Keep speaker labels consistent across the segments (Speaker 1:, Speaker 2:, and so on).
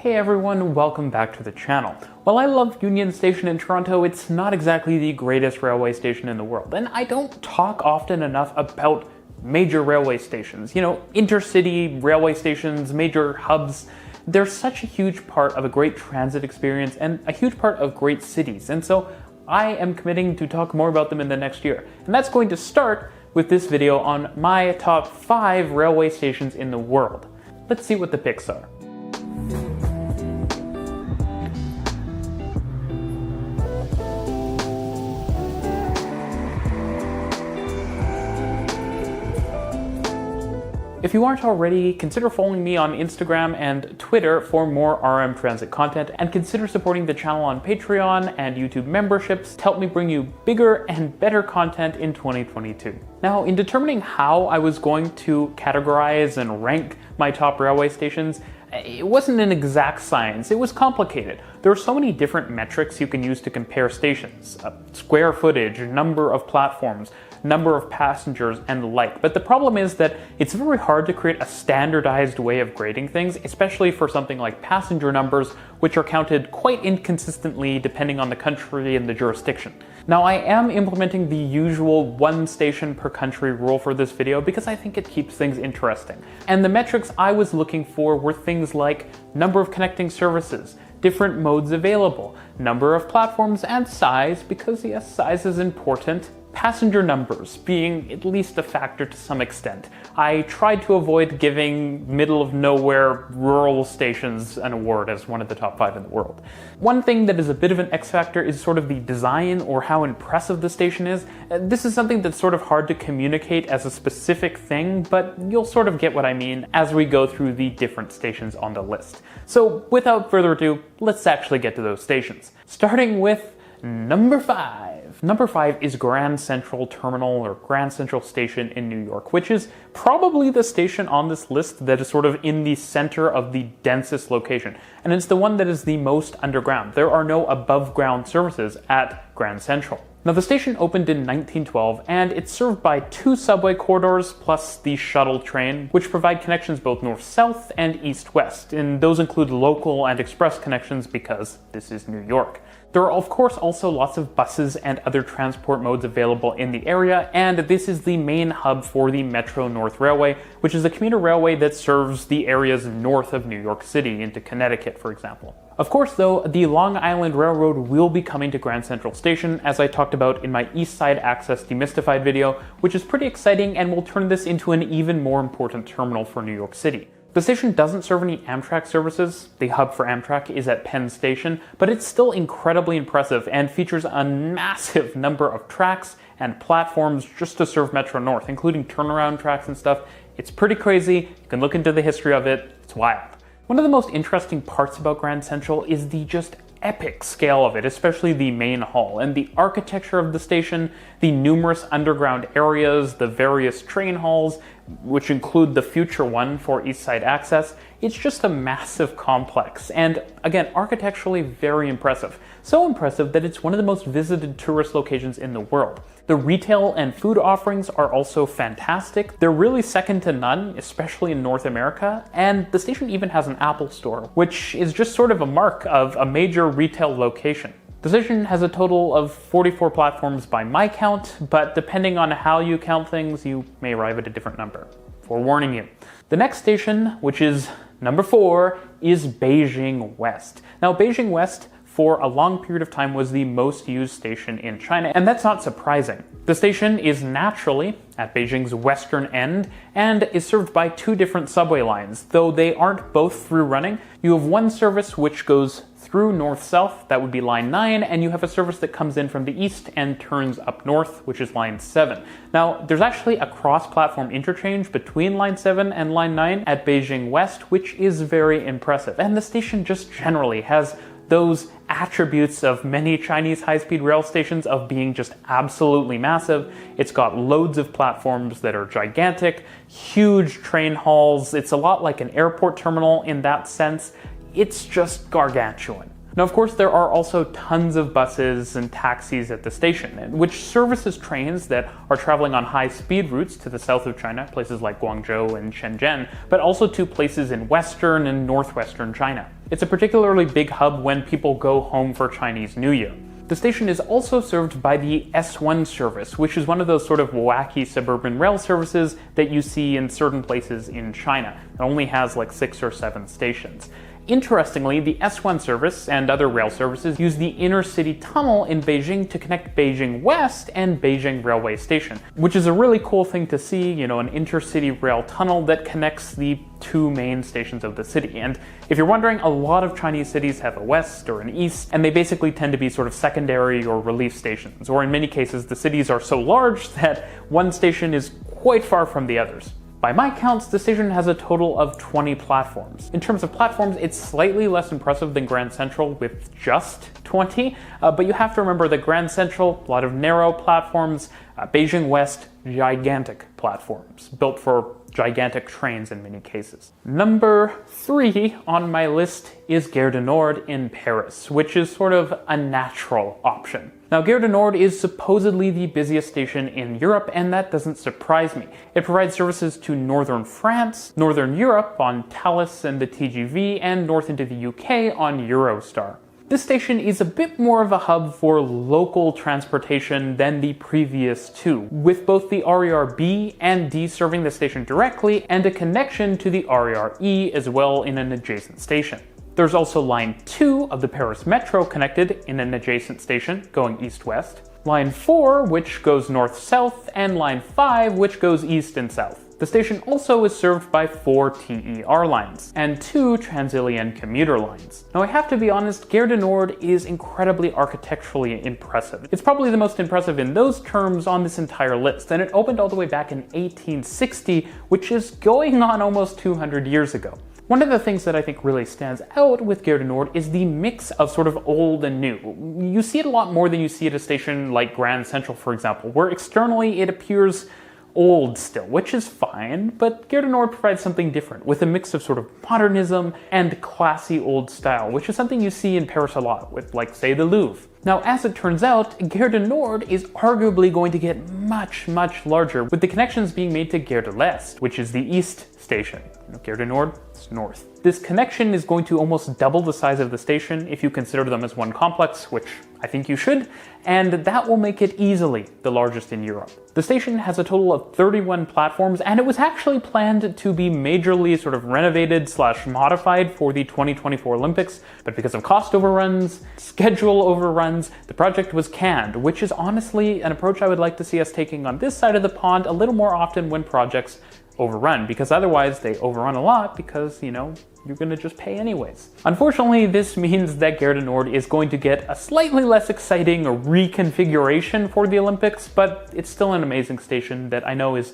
Speaker 1: Hey everyone, welcome back to the channel. While I love Union Station in Toronto, it's not exactly the greatest railway station in the world, and I don't talk often enough about major railway stations. You know, intercity railway stations, major hubs. They're such a huge part of a great transit experience and a huge part of great cities, and so I am committing to talk more about them in the next year. And that's going to start with this video on my top 5 railway stations in the world. Let's see what the picks are. If you aren't already, consider following me on Instagram and Twitter for more RM Transit content, and consider supporting the channel on Patreon and YouTube memberships to help me bring you bigger and better content in 2022. Now, in determining how I was going to categorize and rank my top railway stations, it wasn't an exact science, it was complicated. There are so many different metrics you can use to compare stations. Square footage, number of platforms, number of passengers, and the like. But the problem is that it's very hard to create a standardized way of grading things, especially for something like passenger numbers, which are counted quite inconsistently depending on the country and the jurisdiction. Now, I am implementing the usual one station per country rule for this video because I think it keeps things interesting. And the metrics I was looking for were things like number of connecting services, different modes available, number of platforms, and size, because yes, size is important. Passenger numbers being at least a factor to some extent. I tried to avoid giving middle of nowhere rural stations an award as one of the top 5 in the world. One thing that is a bit of an X factor is sort of the design or how impressive the station is. This is something that's sort of hard to communicate as a specific thing, but you'll sort of get what I mean as we go through the different stations on the list. So without further ado, let's actually get to those stations. Starting with number 5. Number 5 is Grand Central Terminal or Grand Central Station in New York, which is probably the station on this list that is sort of in the center of the densest location. And it's the one that is the most underground. There are no above ground services at Grand Central. Now, the station opened in 1912, and it's served by 2 subway corridors plus the shuttle train, which provide connections both north-south and east-west, and those include local and express connections because this is New York. There are of course also lots of buses and other transport modes available in the area, and this is the main hub for the Metro North Railway, which is a commuter railway that serves the areas north of New York City into Connecticut, for example. Of course, though, the Long Island Railroad will be coming to Grand Central Station, as I talked about in my East Side Access Demystified video, which is pretty exciting and will turn this into an even more important terminal for New York City. The station doesn't serve any Amtrak services. The hub for Amtrak is at Penn Station, but it's still incredibly impressive and features a massive number of tracks and platforms just to serve Metro North, including turnaround tracks and stuff. It's pretty crazy. You can look into the history of it. It's wild. One of the most interesting parts about Grand Central is the just epic scale of it, especially the main hall, and the architecture of the station, the numerous underground areas, the various train halls, which include the future one for East Side Access. It's just a massive complex, and again, architecturally very impressive. So impressive that it's one of the most visited tourist locations in the world. The retail and food offerings are also fantastic. They're really second to none, especially in North America, and the station even has an Apple store, which is just sort of a mark of a major retail location. The station has a total of 44 platforms by my count, but depending on how you count things, you may arrive at a different number. Forewarning you. The next station, which is number 4, is Beijing West. Now, Beijing West for a long period of time was the most used station in China, and that's not surprising. The station is naturally at Beijing's western end and is served by 2 different subway lines, though they aren't both through running. You have one service which goes through north-south, that would be line 9, and you have a service that comes in from the east and turns up north, which is line 7. Now, there's actually a cross-platform interchange between line 7 and line 9 at Beijing West, which is very impressive. And the station just generally has those attributes of many Chinese high-speed rail stations of being just absolutely massive. It's got loads of platforms that are gigantic, huge train halls. It's a lot like an airport terminal in that sense. It's just gargantuan. Now, of course, there are also tons of buses and taxis at the station, which services trains that are traveling on high-speed routes to the south of China, places like Guangzhou and Shenzhen, but also to places in western and northwestern China. It's a particularly big hub when people go home for Chinese New Year. The station is also served by the S1 service, which is one of those sort of wacky suburban rail services that you see in certain places in China. It only has like 6 or 7 stations. Interestingly, the S1 service and other rail services use the inner city tunnel in Beijing to connect Beijing West and Beijing Railway Station, which is a really cool thing to see, you know, an intercity rail tunnel that connects the 2 main stations of the city. And if you're wondering, a lot of Chinese cities have a west or an east, and they basically tend to be sort of secondary or relief stations, or in many cases, the cities are so large that one station is quite far from the others. By my counts, the station has a total of 20 platforms. In terms of platforms, it's slightly less impressive than Grand Central with just 20, but you have to remember that Grand Central, a lot of narrow platforms, Beijing West, gigantic platforms, built for gigantic trains in many cases. Number 3 on my list is Gare du Nord in Paris, which is sort of a natural option. Now, Gare du Nord is supposedly the busiest station in Europe, and that doesn't surprise me. It provides services to northern France, northern Europe on Thalys and the TGV, and north into the UK on Eurostar. This station is a bit more of a hub for local transportation than the previous 2, with both the RER B and D serving the station directly and a connection to the RER E as well in an adjacent station. There's also Line 2 of the Paris Metro connected in an adjacent station going east-west, Line 4 which goes north-south, and Line 5 which goes east and south. The station also is served by 4 TER lines and 2 Transilien commuter lines. Now I have to be honest, Gare du Nord is incredibly architecturally impressive. It's probably the most impressive in those terms on this entire list, and it opened all the way back in 1860, which is going on almost 200 years ago. One of the things that I think really stands out with Gare du Nord is the mix of sort of old and new. You see it a lot more than you see at a station like Grand Central, for example, where externally it appears old still, which is fine, but Gare du Nord provides something different, with a mix of sort of modernism and classy old style, which is something you see in Paris a lot with, like, say, the Louvre. Now, as it turns out, Gare du Nord is arguably going to get much, much larger, with the connections being made to Gare de l'Est, which is the east station. Gare du Nord, it's north. This connection is going to almost double the size of the station if you consider them as one complex, which I think you should, and that will make it easily the largest in Europe. The station has a total of 31 platforms, and it was actually planned to be majorly sort of renovated / modified for the 2024 Olympics, but because of cost overruns, schedule overruns, the project was canned, which is honestly an approach I would like to see us taking on this side of the pond a little more often when projects overrun, because otherwise they overrun a lot because, you know, you're gonna just pay anyways. Unfortunately, this means that Gare du Nord is going to get a slightly less exciting reconfiguration for the Olympics, but it's still an amazing station that I know is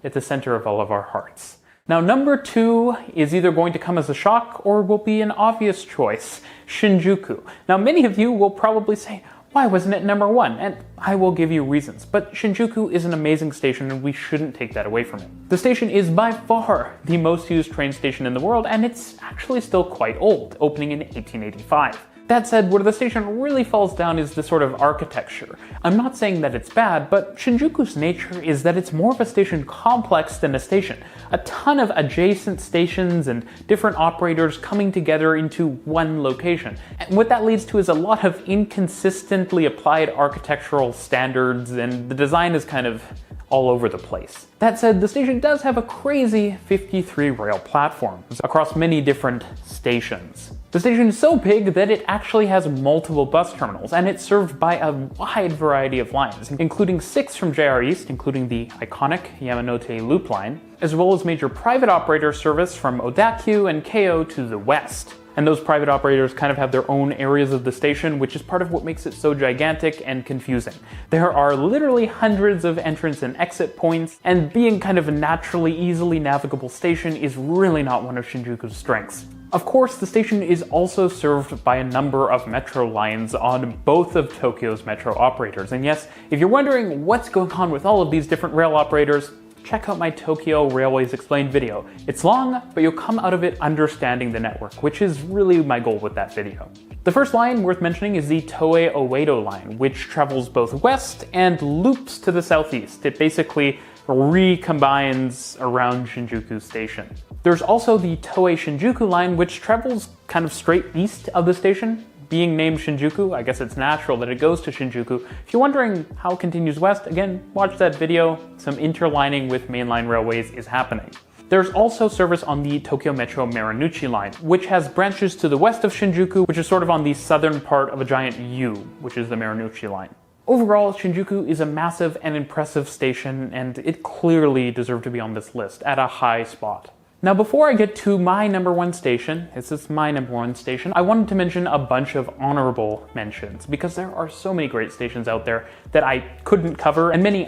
Speaker 1: at the center of all of our hearts. Now, number 2 is either going to come as a shock or will be an obvious choice, Shinjuku. Now, many of you will probably say, why wasn't it number 1? And I will give you reasons, but Shinjuku is an amazing station and we shouldn't take that away from it. The station is by far the most used train station in the world, and it's actually still quite old, opening in 1885. That said, where the station really falls down is the sort of architecture. I'm not saying that it's bad, but Shinjuku's nature is that it's more of a station complex than a station. A ton of adjacent stations and different operators coming together into one location. And what that leads to is a lot of inconsistently applied architectural standards, and the design is kind of all over the place. That said, the station does have a crazy 53 rail platforms across many different stations. The station is so big that it actually has multiple bus terminals, and it's served by a wide variety of lines, including 6 from JR East, including the iconic Yamanote Loop line, as well as major private operator service from Odakyu and Keio to the west. And those private operators kind of have their own areas of the station, which is part of what makes it so gigantic and confusing. There are literally hundreds of entrance and exit points, and being kind of a naturally easily navigable station is really not one of Shinjuku's strengths. Of course, the station is also served by a number of metro lines on both of Tokyo's metro operators. And yes, if you're wondering what's going on with all of these different rail operators, check out my Tokyo Railways Explained video. It's long, but you'll come out of it understanding the network, which is really my goal with that video. The first line worth mentioning is the Toei Oedo line, which travels both west and loops to the southeast. It basically recombines around Shinjuku Station. There's also the Toei Shinjuku line, which travels kind of straight east of the station. Being named Shinjuku, I guess it's natural that it goes to Shinjuku. If you're wondering how it continues west, again, watch that video. Some interlining with mainline railways is happening. There's also service on the Tokyo Metro Marunouchi line, which has branches to the west of Shinjuku, which is sort of on the southern part of a giant U, which is the Marunouchi line. Overall, Shinjuku is a massive and impressive station, and it clearly deserved to be on this list at a high spot. Now, before I get to my number one station, this is my number one station, I wanted to mention a bunch of honorable mentions, because there are so many great stations out there that I couldn't cover, and many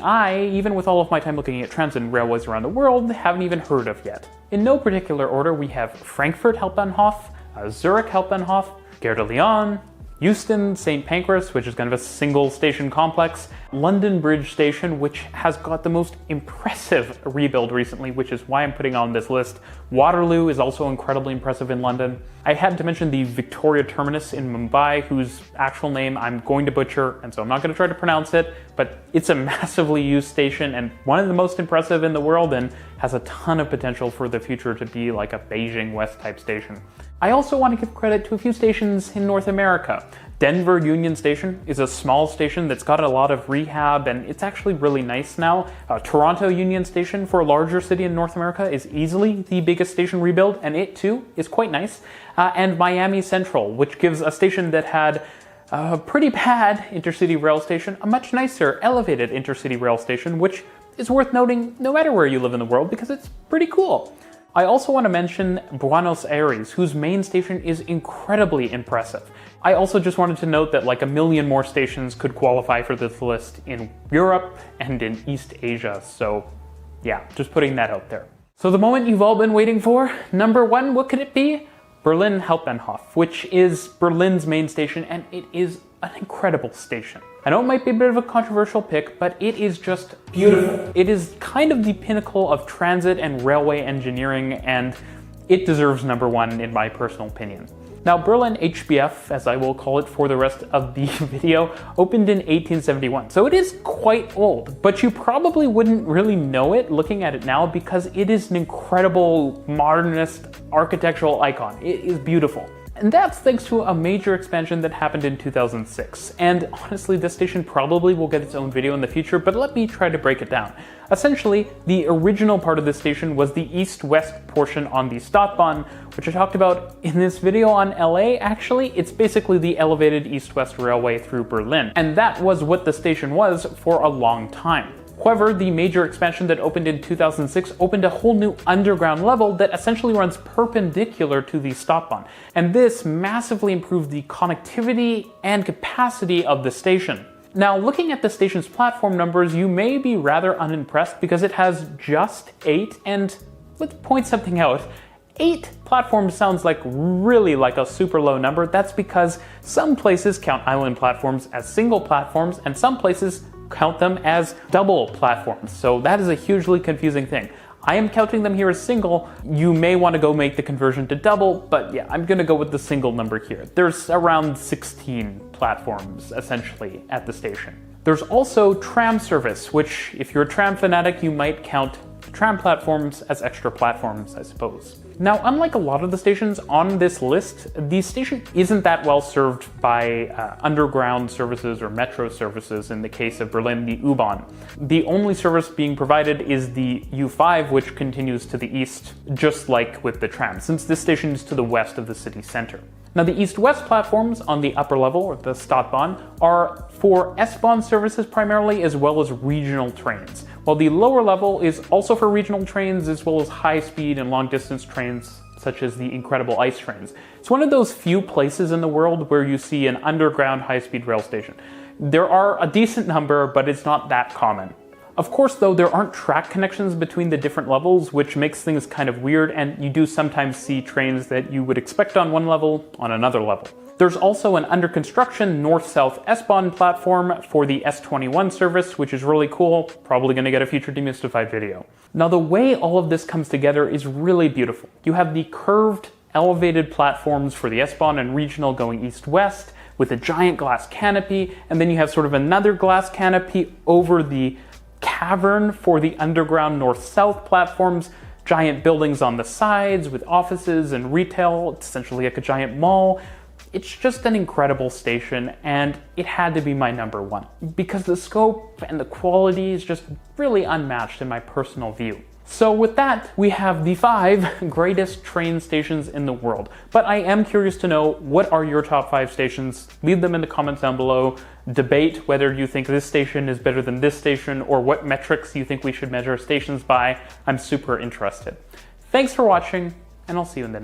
Speaker 1: even with all of my time looking at transit and railways around the world, haven't even heard of yet. In no particular order, we have Frankfurt Hauptbahnhof, Zurich Hauptbahnhof, Gare de Lyon, Euston St. Pancras, which is kind of a single station complex, London Bridge Station, which has got the most impressive rebuild recently, which is why I'm putting on this list. Waterloo is also incredibly impressive in London. I had to mention the Victoria Terminus in Mumbai, whose actual name I'm going to butcher, and so I'm not going to try to pronounce it, but it's a massively used station and one of the most impressive in the world, and has a ton of potential for the future to be like a Beijing West type station. I also want to give credit to a few stations in North America. Denver Union Station is a small station that's got a lot of rehab, and it's actually really nice now. Toronto Union Station, for a larger city in North America, is easily the biggest station rebuild, and it too is quite nice. And Miami Central, which gives a station that had a pretty bad intercity rail station a much nicer elevated intercity rail station, which is worth noting no matter where you live in the world because it's pretty cool. I also want to mention Buenos Aires, whose main station is incredibly impressive. I also just wanted to note that like a million more stations could qualify for this list in Europe and in East Asia, so yeah, just putting that out there. So the moment you've all been waiting for, number one, what could it be? Berlin Hauptbahnhof, which is Berlin's main station, and it is an incredible station. I know it might be a bit of a controversial pick, but it is just beautiful. It is kind of the pinnacle of transit and railway engineering, and it deserves number one in my personal opinion. Now, Berlin HBF, as I will call it for the rest of the video, opened in 1871, so it is quite old, but you probably wouldn't really know it looking at it now because it is an incredible modernist architectural icon. It is beautiful. And that's thanks to a major expansion that happened in 2006. And honestly, this station probably will get its own video in the future, but let me try to break it down. Essentially, the original part of this station was the east-west portion on the Stadtbahn, which I talked about in this video on LA. Actually, it's basically the elevated east-west railway through Berlin. And that was what the station was for a long time. However, the major expansion that opened in 2006 opened a whole new underground level that essentially runs perpendicular to the Stadtbahn. And this massively improved the connectivity and capacity of the station. Now, looking at the station's platform numbers, you may be rather unimpressed because it has just 8, and let's point something out. 8 platforms sounds like really like a super low number. That's because some places count island platforms as single platforms, and some places count them as double platforms. So that is a hugely confusing thing. I am counting them here as single. You may want to go make the conversion to double, but yeah, I'm going to go with the single number here. There's around 16 platforms essentially at the station. There's also tram service, which if you're a tram fanatic, you might count tram platforms as extra platforms, I suppose. Now, unlike a lot of the stations on this list, the station isn't that well served by underground services or metro services. In the case of Berlin, the U-Bahn. The only service being provided is the U5, which continues to the east, just like with the tram, since this station is to the west of the city center. Now, the east-west platforms on the upper level, or the Stadtbahn, are for S-Bahn services primarily, as well as regional trains, while the lower level is also for regional trains, as well as high-speed and long-distance trains, such as the Incredible Ice trains. It's one of those few places in the world where you see an underground high-speed rail station. There are a decent number, but it's not that common. Of course, though, there aren't track connections between the different levels, which makes things kind of weird, and you do sometimes see trains that you would expect on one level on another level. There's also an under construction north-south S-Bahn platform for the S21 service, which is really cool, probably going to get a future Demystified video. Now, the way all of this comes together is really beautiful. You have the curved, elevated platforms for the S-Bahn and regional going east-west with a giant glass canopy, and then you have sort of another glass canopy over the cavern for the underground north-south platforms, giant buildings on the sides with offices and retail. It's essentially like a giant mall. It's just an incredible station, and it had to be my number one because the scope and the quality is just really unmatched in my personal view. So with that, we have the 5 greatest train stations in the world. But I am curious to know, what are your top 5 stations? Leave them in the comments down below. Debate whether you think this station is better than this station, or what metrics you think we should measure stations by. I'm super interested. Thanks for watching, and I'll see you in the next.